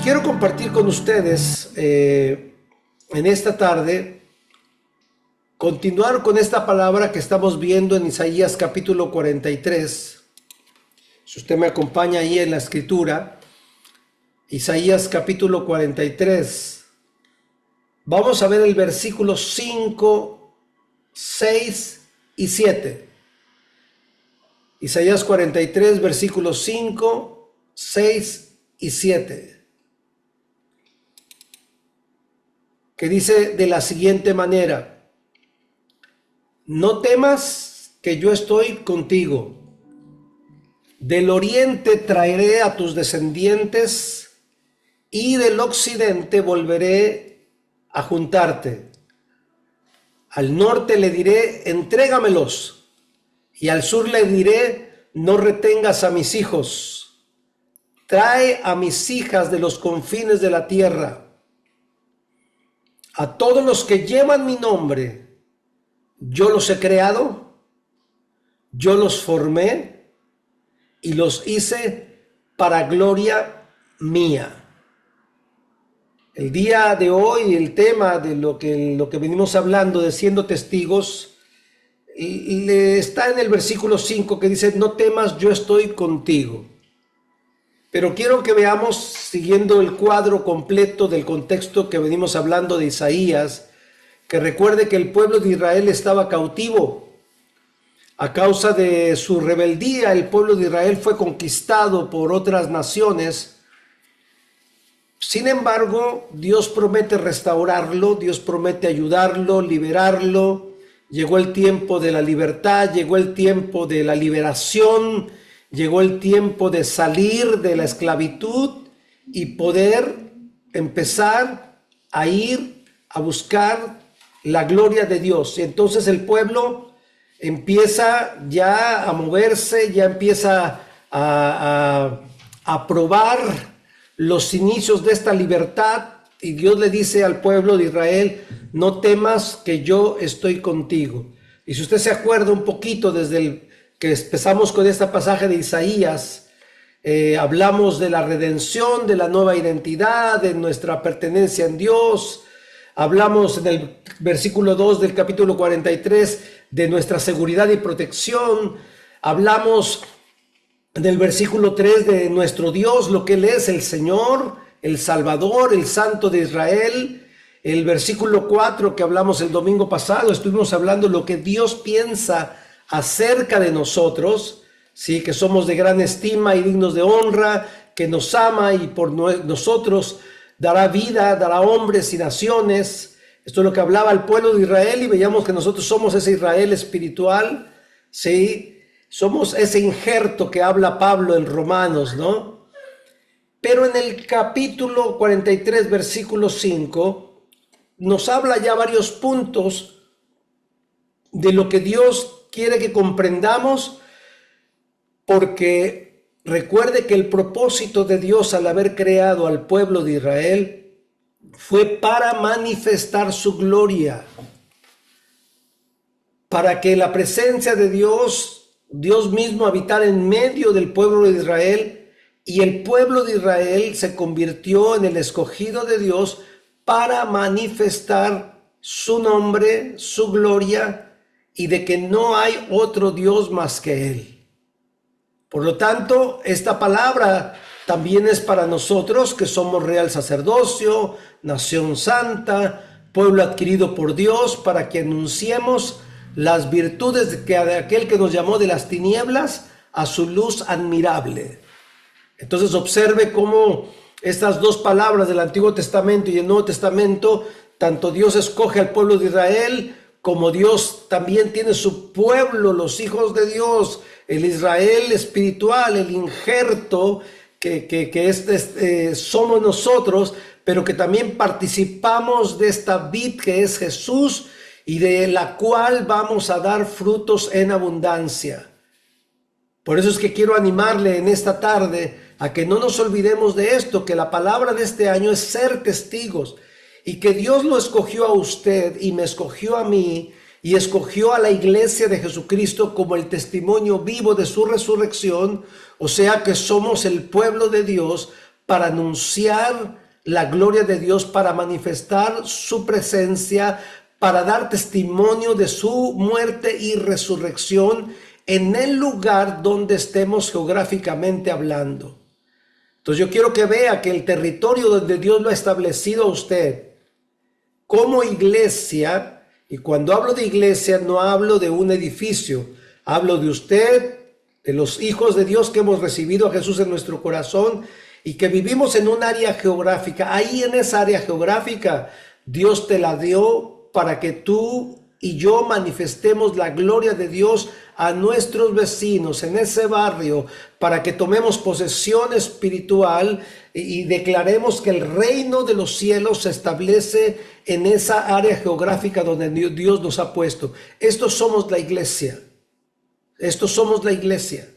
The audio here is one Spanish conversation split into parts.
quiero compartir con ustedes en esta tarde, continuar con esta palabra que estamos viendo en Isaías capítulo 43. Si usted me acompaña ahí en la escritura, Isaías capítulo 43, vamos a ver el versículo 5, 6 y 7. Isaías 43, versículos 5, 6 y 7. Que dice de la siguiente manera: no temas, que yo estoy contigo. Del oriente traeré a tus descendientes, y del occidente volveré a juntarte. Al norte le diré, entrégamelos, y al sur le diré, no retengas a mis hijos. Trae a mis hijas de los confines de la tierra. A todos los que llevan mi nombre, yo los he creado, yo los formé y los hice para gloria mía. El día de hoy, el tema de lo que venimos hablando de siendo testigos, está en el versículo 5 que dice, no temas, yo estoy contigo. Pero quiero que veamos, siguiendo el cuadro completo del contexto que venimos hablando de Isaías, que recuerde que el pueblo de Israel estaba cautivo. A causa de su rebeldía, el pueblo de Israel fue conquistado por otras naciones. Sin embargo, Dios promete restaurarlo, Dios promete ayudarlo, liberarlo. Llegó el tiempo de la libertad, llegó el tiempo de la liberación, llegó el tiempo de salir de la esclavitud y poder empezar a ir a buscar la gloria de Dios. Y entonces el pueblo empieza ya a moverse, ya empieza a probar los inicios de esta libertad. Y Dios le dice al pueblo de Israel, no temas, que yo estoy contigo. Y si usted se acuerda un poquito desde que empezamos con este pasaje de Isaías, hablamos de la redención, de la nueva identidad, de nuestra pertenencia en Dios. Hablamos en el versículo 2 del capítulo 43 de nuestra seguridad y protección. Hablamos en el versículo 3 de nuestro Dios, lo que Él es, el Señor, el Salvador, el Santo de Israel. El versículo 4 que hablamos el domingo pasado, estuvimos hablando lo que Dios piensa acerca de nosotros, ¿sí? Que somos de gran estima y dignos de honra, que nos ama y por nosotros dará vida, dará hombres y naciones. Esto es lo que hablaba el pueblo de Israel y veíamos que nosotros somos ese Israel espiritual, ¿sí? Somos ese injerto que habla Pablo en Romanos, ¿no? Pero en el capítulo 43, versículo 5, nos habla ya varios puntos de lo que Dios quiere que comprendamos, porque recuerde que el propósito de Dios al haber creado al pueblo de Israel fue para manifestar su gloria, para que la presencia de Dios, Dios mismo habitara en medio del pueblo de Israel, y el pueblo de Israel se convirtió en el escogido de Dios para manifestar su nombre, su gloria, y de que no hay otro Dios más que Él. Por lo tanto, esta palabra también es para nosotros que somos real sacerdocio, nación santa, pueblo adquirido por Dios, para que anunciemos las virtudes de aquel que nos llamó de las tinieblas a su luz admirable. Entonces observe cómo estas dos palabras del Antiguo Testamento y el Nuevo Testamento, tanto Dios escoge al pueblo de Israel, como Dios también tiene su pueblo, los hijos de Dios, el Israel espiritual, el injerto que somos nosotros, pero que también participamos de esta vid que es Jesús y de la cual vamos a dar frutos en abundancia. Por eso es que quiero animarle en esta tarde a que no nos olvidemos de esto, que la palabra de este año es ser testigos. Y que Dios lo escogió a usted y me escogió a mí y escogió a la iglesia de Jesucristo como el testimonio vivo de su resurrección, o sea que somos el pueblo de Dios para anunciar la gloria de Dios, para manifestar su presencia, para dar testimonio de su muerte y resurrección en el lugar donde estemos geográficamente hablando. Entonces yo quiero que vea que el territorio donde Dios lo ha establecido a usted como iglesia, y cuando hablo de iglesia no hablo de un edificio, hablo de usted, de los hijos de Dios que hemos recibido a Jesús en nuestro corazón y que vivimos en un área geográfica. Ahí en esa área geográfica Dios te la dio para que tú y yo manifestemos la gloria de Dios a nuestros vecinos en ese barrio, para que tomemos posesión espiritual y declaremos que el reino de los cielos se establece en esa área geográfica donde Dios nos ha puesto. Estos somos la iglesia. Estos somos la iglesia.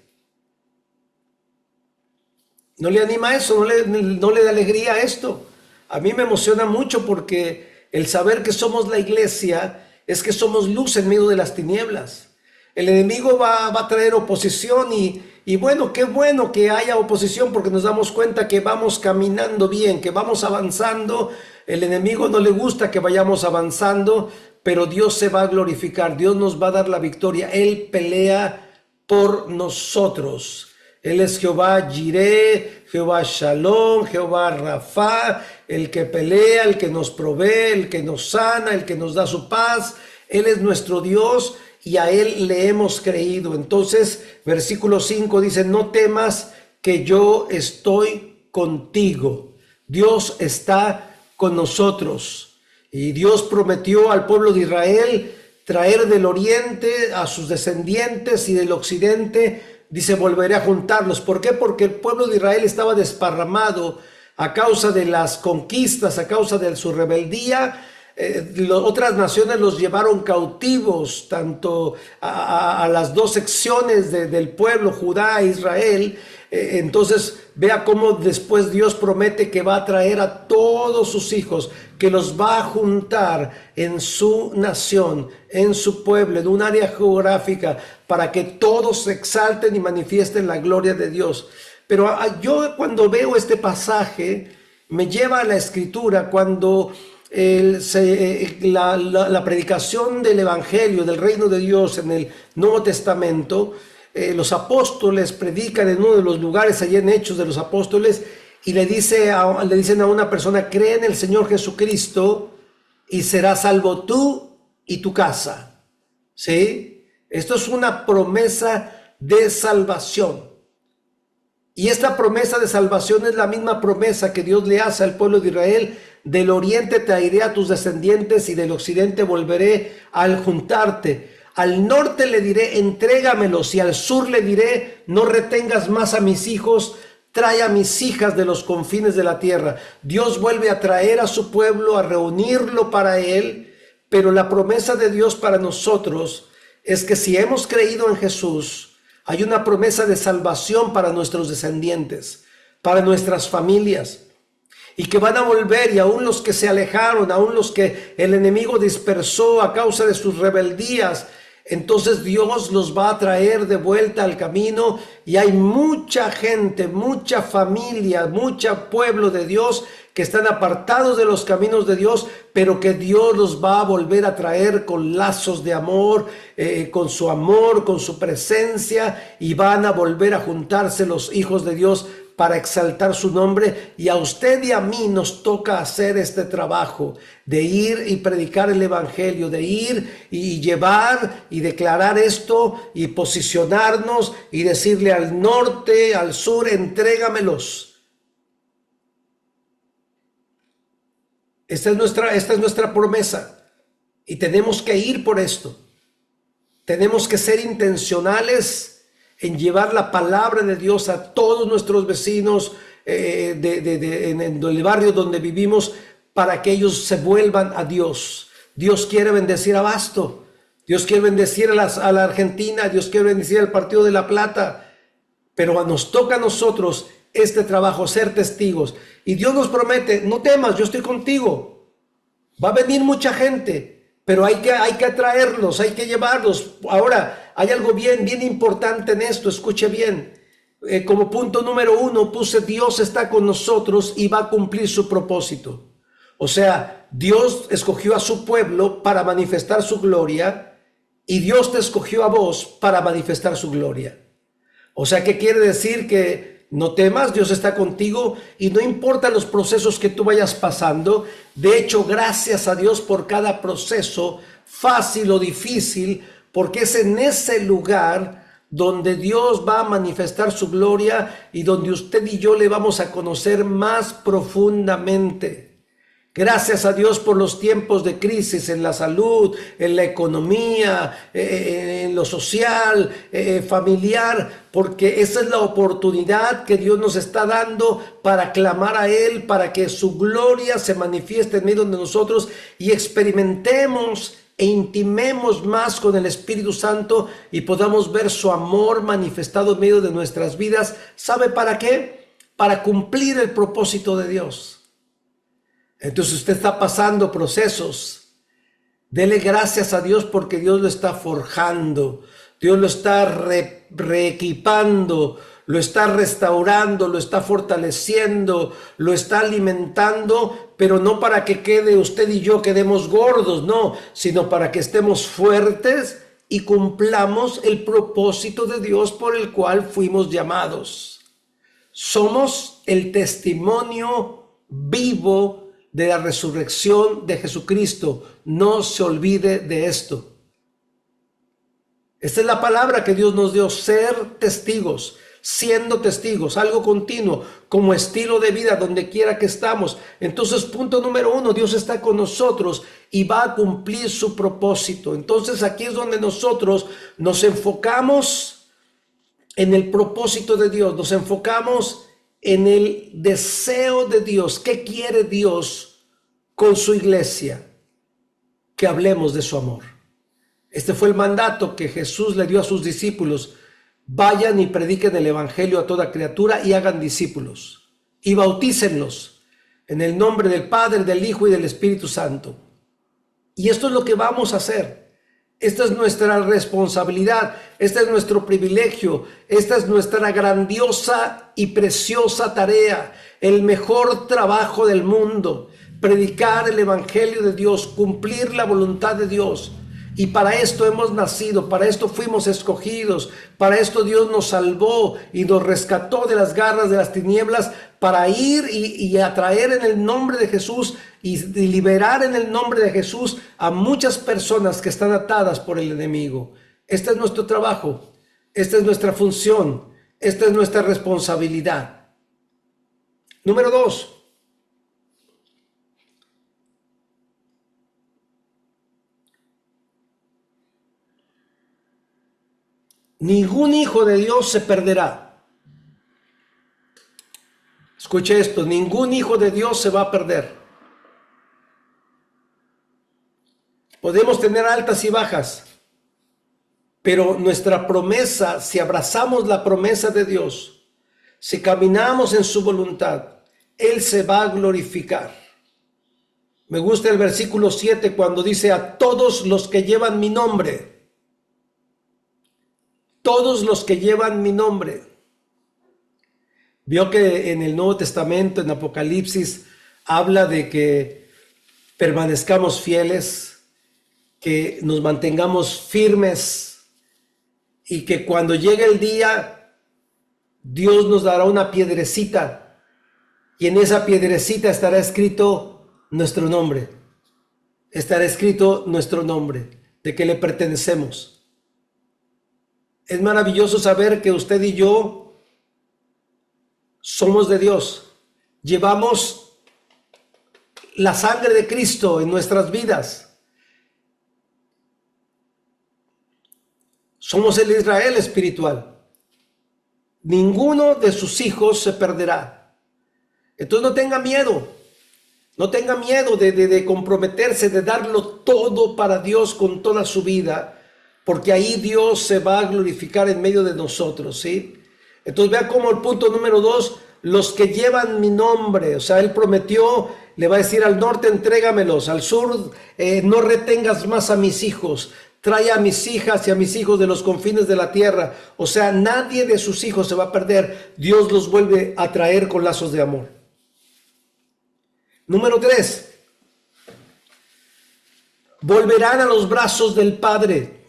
¿No le anima eso? ¿No le da alegría a esto? A mí me emociona mucho porque el saber que somos la iglesia es que somos luz en medio de las tinieblas. El enemigo va a traer oposición y bueno, qué bueno que haya oposición porque nos damos cuenta que vamos caminando bien, que vamos avanzando. El enemigo no le gusta que vayamos avanzando, pero Dios se va a glorificar, Dios nos va a dar la victoria. Él pelea por nosotros. Él es Jehová Jireh, Jehová Shalom, Jehová Rafa, el que pelea, el que nos provee, el que nos sana, el que nos da su paz. Él es nuestro Dios y a Él le hemos creído. Entonces, versículo 5 dice, no temas que yo estoy contigo. Dios está con nosotros. Y Dios prometió al pueblo de Israel traer del oriente a sus descendientes y del occidente. Dice, volveré a juntarlos. ¿Por qué? Porque el pueblo de Israel estaba desparramado a causa de las conquistas, a causa de su rebeldía. Otras naciones los llevaron cautivos, tanto a las dos secciones del pueblo, Judá e Israel. Entonces vea cómo después Dios promete que va a traer a todos sus hijos, que los va a juntar en su nación, en su pueblo, en un área geográfica, para que todos se exalten y manifiesten la gloria de Dios. Pero yo cuando veo este pasaje, me lleva a la escritura cuando la predicación del evangelio, del reino de Dios en el Nuevo Testamento, los apóstoles predican en uno de los lugares allí en Hechos de los Apóstoles y le dicen a una persona, cree en el Señor Jesucristo y serás salvo tú y tu casa. ¿Sí? Esto es una promesa de salvación. Y esta promesa de salvación es la misma promesa que Dios le hace al pueblo de Israel. Del oriente traeré a tus descendientes y del occidente volveré al juntarte. Al norte le diré, entrégamelos, y al sur le diré, no retengas más a mis hijos, trae a mis hijas de los confines de la tierra. Dios vuelve a traer a su pueblo, a reunirlo para él, pero la promesa de Dios para nosotros es que si hemos creído en Jesús, hay una promesa de salvación para nuestros descendientes, para nuestras familias, y que van a volver, y aún los que se alejaron, aún los que el enemigo dispersó a causa de sus rebeldías, entonces Dios los va a traer de vuelta al camino, y hay mucha gente, mucha familia, mucho pueblo de Dios que están apartados de los caminos de Dios, pero que Dios los va a volver a traer con lazos de amor, con su presencia, y van a volver a juntarse los hijos de Dios para exaltar su nombre. Y a usted y a mí nos toca hacer este trabajo de ir y predicar el evangelio, de ir y llevar y declarar esto y posicionarnos y decirle al norte, al sur, entrégamelos. Esta es nuestra promesa y tenemos que ir por esto. Tenemos que ser intencionales en llevar la palabra de Dios a todos nuestros vecinos en el barrio donde vivimos, para que ellos se vuelvan a Dios. Dios quiere bendecir a Abasto, Dios quiere bendecir a la Argentina, Dios quiere bendecir al Partido de La Plata, pero nos toca a nosotros este trabajo, ser testigos. Y Dios nos promete, no temas, yo estoy contigo. Va a venir mucha gente, pero hay que atraerlos, hay que llevarlos. Ahora, hay algo bien importante en esto, escuche bien. como punto número 1 puse Dios está con nosotros y va a cumplir su propósito. O sea, Dios escogió a su pueblo para manifestar su gloria y Dios te escogió a vos para manifestar su gloria. O sea, ¿qué quiere decir? Que no temas, Dios está contigo y no importa los procesos que tú vayas pasando. De hecho, gracias a Dios por cada proceso, fácil o difícil, porque es en ese lugar donde Dios va a manifestar su gloria y donde usted y yo le vamos a conocer más profundamente. Gracias a Dios por los tiempos de crisis en la salud, en la economía, en lo social, familiar, porque esa es la oportunidad que Dios nos está dando para clamar a Él, para que su gloria se manifieste en medio de nosotros y experimentemos e intimemos más con el Espíritu Santo y podamos ver su amor manifestado en medio de nuestras vidas. ¿Sabe para qué? Para cumplir el propósito de Dios. Entonces usted está pasando procesos. Dele gracias a Dios porque Dios lo está forjando. Dios lo está reequipando, lo está restaurando, lo está fortaleciendo, lo está alimentando, pero no para que quede usted y yo quedemos gordos, no, sino para que estemos fuertes y cumplamos el propósito de Dios por el cual fuimos llamados. Somos el testimonio vivo de la resurrección de Jesucristo. No se olvide de esto. Esta es la palabra que Dios nos dio, ser testigos, siendo testigos, algo continuo, como estilo de vida, donde quiera que estamos. Entonces, punto número 1, Dios está con nosotros y va a cumplir su propósito. Entonces, aquí es donde nosotros nos enfocamos en el propósito de Dios, nos enfocamos en el deseo de Dios. ¿Qué quiere Dios con su iglesia? Que hablemos de su amor. Este fue el mandato que Jesús le dio a sus discípulos. Vayan y prediquen el evangelio a toda criatura y hagan discípulos y bautícenlos en el nombre del Padre, del Hijo y del Espíritu Santo. Y esto es lo que vamos a hacer. Esta es nuestra responsabilidad, este es nuestro privilegio, esta es nuestra grandiosa y preciosa tarea, el mejor trabajo del mundo, predicar el evangelio de Dios, cumplir la voluntad de Dios. Y para esto hemos nacido, para esto fuimos escogidos, para esto Dios nos salvó y nos rescató de las garras de las tinieblas, para ir y atraer en el nombre de Jesús y liberar en el nombre de Jesús a muchas personas que están atadas por el enemigo. Este es nuestro trabajo, esta es nuestra función, esta es nuestra responsabilidad. Número 2. Ningún hijo de Dios se perderá. Escuche esto, ningún hijo de Dios se va a perder. Podemos tener altas y bajas, pero nuestra promesa, si abrazamos la promesa de Dios, si caminamos en su voluntad, Él se va a glorificar. Me gusta el versículo 7 cuando dice: a todos los que llevan mi nombre. Todos los que llevan mi nombre. Vio que en el Nuevo Testamento, en Apocalipsis, habla de que permanezcamos fieles, que nos mantengamos firmes y que cuando llegue el día, Dios nos dará una piedrecita y en esa piedrecita estará escrito nuestro nombre. Estará escrito nuestro nombre, de que le pertenecemos. Es maravilloso saber que usted y yo somos de Dios. Llevamos la sangre de Cristo en nuestras vidas. Somos el Israel espiritual. Ninguno de sus hijos se perderá. Entonces no tenga miedo. No tenga miedo de comprometerse, de darlo todo para Dios con toda su vida. Porque ahí Dios se va a glorificar en medio de nosotros, ¿sí? Entonces vea cómo el punto número 2, los que llevan mi nombre, o sea, Él prometió, le va a decir al norte, entrégamelos, al sur, no retengas más a mis hijos, trae a mis hijas y a mis hijos de los confines de la tierra. O sea, nadie de sus hijos se va a perder. Dios los vuelve a traer con lazos de amor. Número 3. Volverán a los brazos del Padre.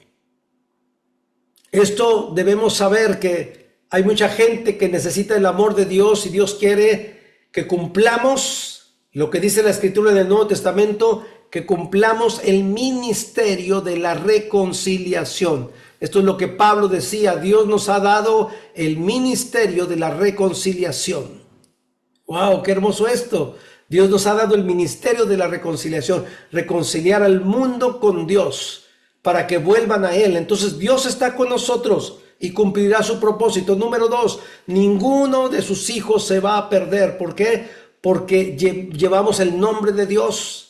Esto debemos saber, que hay mucha gente que necesita el amor de Dios y Dios quiere que cumplamos lo que dice la Escritura en el Nuevo Testamento, que cumplamos el ministerio de la reconciliación. Esto es lo que Pablo decía: Dios nos ha dado el ministerio de la reconciliación. ¡Wow! ¡Qué hermoso esto! Dios nos ha dado el ministerio de la reconciliación, reconciliar al mundo con Dios para que vuelvan a Él. Entonces Dios está con nosotros y cumplirá su propósito. Número 2, ninguno de sus hijos se va a perder. ¿Por qué? Porque llevamos el nombre de Dios.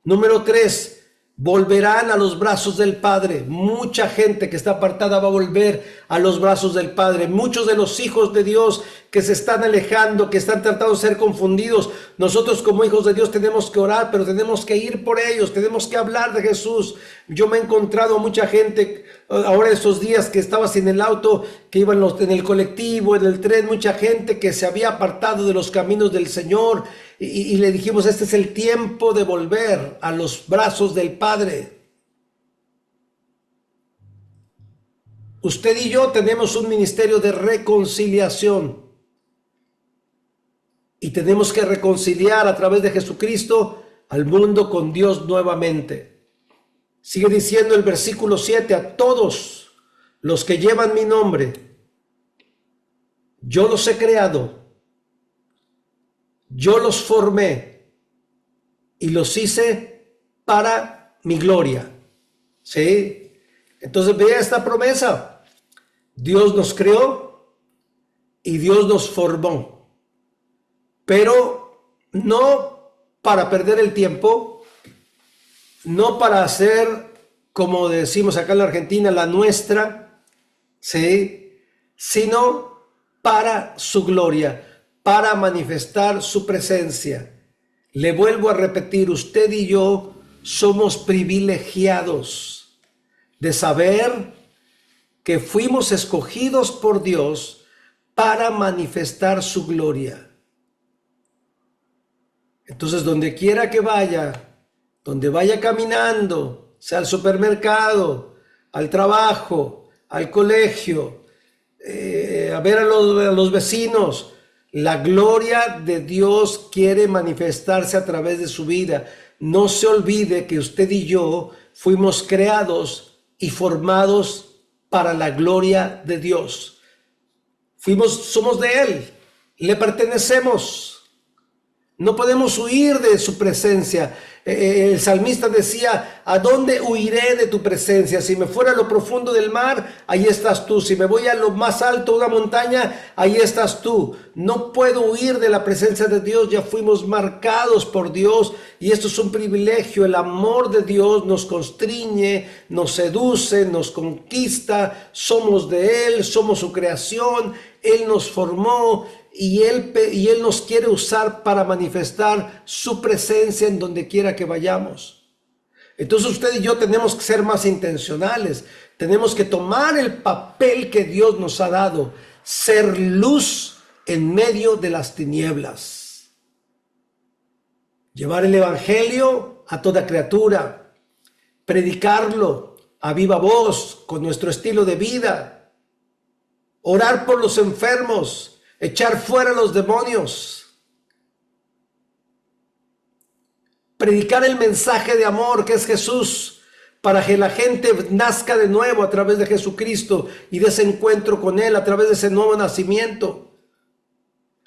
Número 3, volverán a los brazos del Padre. Mucha gente que está apartada va a volver a los brazos del Padre. Muchos de los hijos de Dios que se están alejando, que están tratando de ser confundidos, nosotros como hijos de Dios tenemos que orar, pero tenemos que ir por ellos, tenemos que hablar de Jesús. Yo me he encontrado a mucha gente ahora estos días que estaba en el auto, que iban en el colectivo, en el tren, mucha gente que se había apartado de los caminos del Señor, y le dijimos: este es el tiempo de volver a los brazos del Padre. Usted y yo tenemos un ministerio de reconciliación y tenemos que reconciliar a través de Jesucristo al mundo con Dios nuevamente. Sigue diciendo el versículo 7: a todos los que llevan mi nombre, yo los he creado, yo los formé y los hice para mi gloria. ¿Sí? Entonces vea esta promesa: Dios nos creó y Dios nos formó, pero no para perder el tiempo, no para hacer, como decimos acá en la Argentina, la nuestra, ¿sí? Sino para su gloria, para manifestar su presencia. Le vuelvo a repetir, usted y yo somos privilegiados de saber que fuimos escogidos por Dios para manifestar su gloria. Entonces, donde quiera que vaya, donde vaya caminando, sea al supermercado, al trabajo, al colegio, a ver a los vecinos, la gloria de Dios quiere manifestarse a través de su vida. No se olvide que usted y yo fuimos creados y formados para la gloria de Dios. Somos de Él, le pertenecemos. No podemos huir de su presencia. El salmista decía: ¿a dónde huiré de tu presencia? Si me fuera a lo profundo del mar, ahí estás tú. Si me voy a lo más alto de una montaña, ahí estás tú. No puedo huir de la presencia de Dios. Ya fuimos marcados por Dios y esto es un privilegio. El amor de Dios nos constriñe, nos seduce, nos conquista. Somos de Él, somos su creación. Él nos formó. Y él nos quiere usar para manifestar su presencia en donde quiera que vayamos. Entonces usted y yo tenemos que ser más intencionales. Tenemos que tomar el papel que Dios nos ha dado. Ser luz en medio de las tinieblas. Llevar el evangelio a toda criatura. Predicarlo a viva voz con nuestro estilo de vida. Orar por los enfermos. Echar fuera los demonios. Predicar el mensaje de amor que es Jesús, para que la gente nazca de nuevo a través de Jesucristo y de ese encuentro con Él, a través de ese nuevo nacimiento.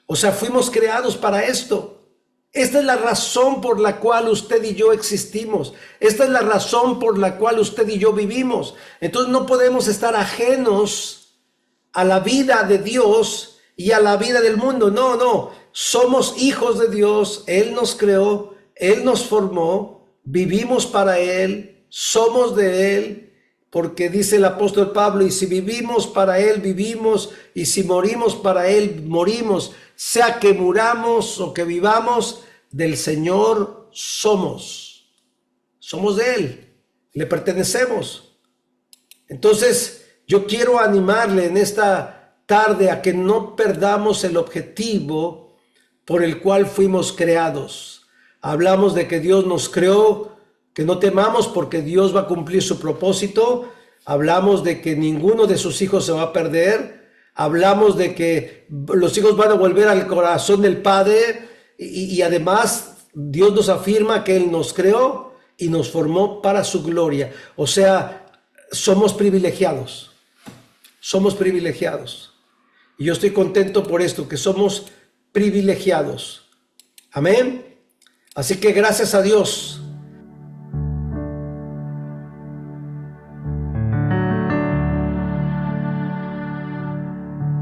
O sea, fuimos creados para esto. Esta es la razón por la cual usted y yo existimos. Esta es la razón por la cual usted y yo vivimos. Entonces no podemos estar ajenos a la vida de Dios y a la vida del mundo. No, somos hijos de Dios. Él nos creó, Él nos formó, vivimos para Él, somos de Él, porque dice el apóstol Pablo: y si vivimos para Él, vivimos, y si morimos para Él, morimos. Sea que muramos o que vivamos, del Señor somos. Somos de Él, le pertenecemos. Entonces, yo quiero animarle en esta tarde a que no perdamos el objetivo por el cual fuimos creados. Hablamos de que Dios nos creó, que no temamos porque Dios va a cumplir su propósito. Hablamos de que ninguno de sus hijos se va a perder. Hablamos de que los hijos van a volver al corazón del Padre y además Dios nos afirma que Él nos creó y nos formó para su gloria. O sea, somos privilegiados. Somos privilegiados. Y yo estoy contento por esto, que somos privilegiados. Amén. Así que gracias a Dios.